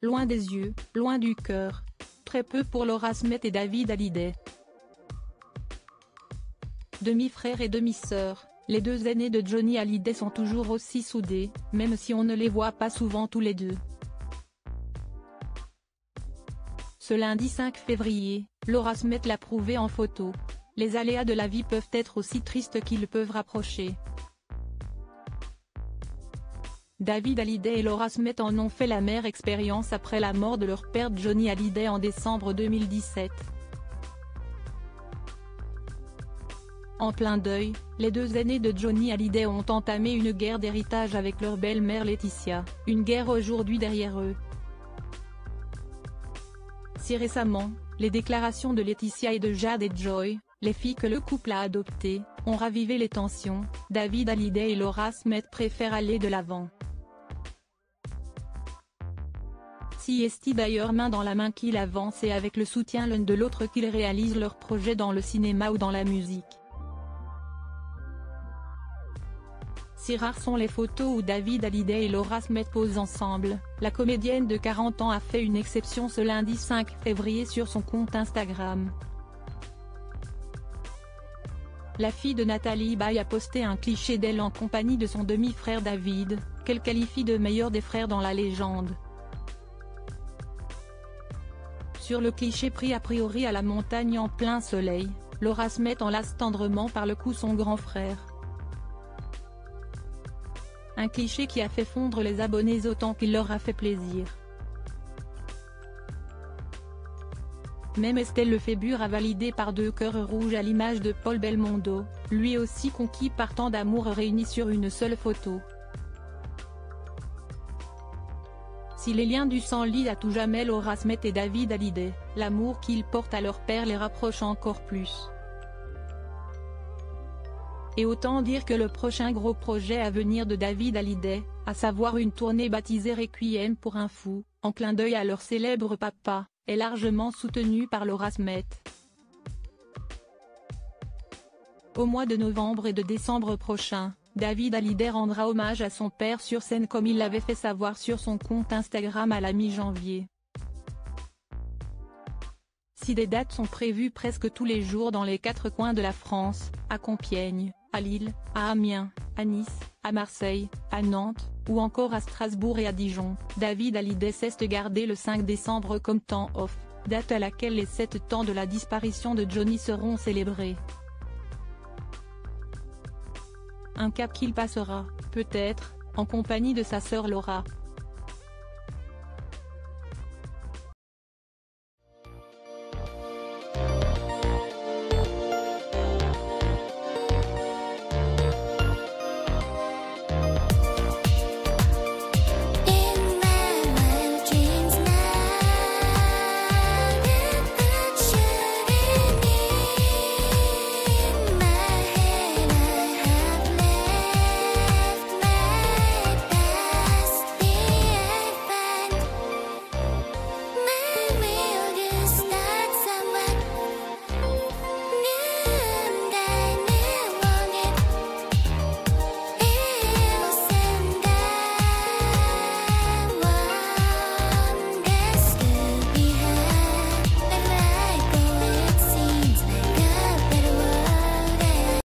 loin des yeux, loin du cœur. Très peu pour Laura Smith et David Hallyday. Demi-frères et demi-sœurs, les deux aînés de Johnny Hallyday sont toujours aussi soudés, même si on ne les voit pas souvent tous les deux. Ce lundi 5 février, Laura Smith l'a prouvé en photo. Les aléas de la vie peuvent être aussi tristes qu'ils peuvent rapprocher. David Hallyday et Laura Smith en ont fait l'amère expérience après la mort de leur père Johnny Hallyday en décembre 2017. En plein deuil, les deux aînés de Johnny Hallyday ont entamé une guerre d'héritage avec leur belle-mère Laetitia, une guerre aujourd'hui derrière eux. Si récemment, les déclarations de Laetitia et de Jade et Joy, les filles que le couple a adoptées, ont ravivé les tensions, David Hallyday et Laura Smith préfèrent aller de l'avant. Si est d'ailleurs main dans la main qu'ils avancent et avec le soutien l'un de l'autre qu'ils réalisent leurs projets dans le cinéma ou dans la musique. Si rares sont les photos où David Hallyday et Laura Smith posent ensemble, la comédienne de 40 ans a fait une exception ce lundi 5 février sur son compte Instagram. La fille de Nathalie Baye a posté un cliché d'elle en compagnie de son demi-frère David, qu'elle qualifie de meilleur des frères dans la légende. Sur le cliché pris a priori à la montagne en plein soleil, Laura Smith enlace tendrement par le cou son grand frère. Un cliché qui a fait fondre les abonnés autant qu'il leur a fait plaisir. Même Estelle Lefébure a validé par 2 cœurs rouges à l'image de Paul Belmondo, lui aussi conquis par tant d'amour réunis sur une seule photo. Si les liens du sang lient à tout jamais Laura Smith et David Hallyday, l'amour qu'ils portent à leur père les rapproche encore plus. Et autant dire que le prochain gros projet à venir de David Hallyday, à savoir une tournée baptisée Requiem pour un fou, en clin d'œil à leur célèbre papa, est largement soutenu par Laura Smith. Au mois de novembre et de décembre prochain, David Hallyday rendra hommage à son père sur scène comme il l'avait fait savoir sur son compte Instagram à la mi-janvier. Si des dates sont prévues presque tous les jours dans les 4 coins de la France, à Compiègne, à Lille, à Amiens, à Nice, à Marseille, à Nantes, ou encore à Strasbourg et à Dijon, David Hallyday cesse de garder le 5 décembre comme temps off, date à laquelle les 7 ans de la disparition de Johnny seront célébrés. Un cap qu'il passera, peut-être, en compagnie de sa sœur Laura.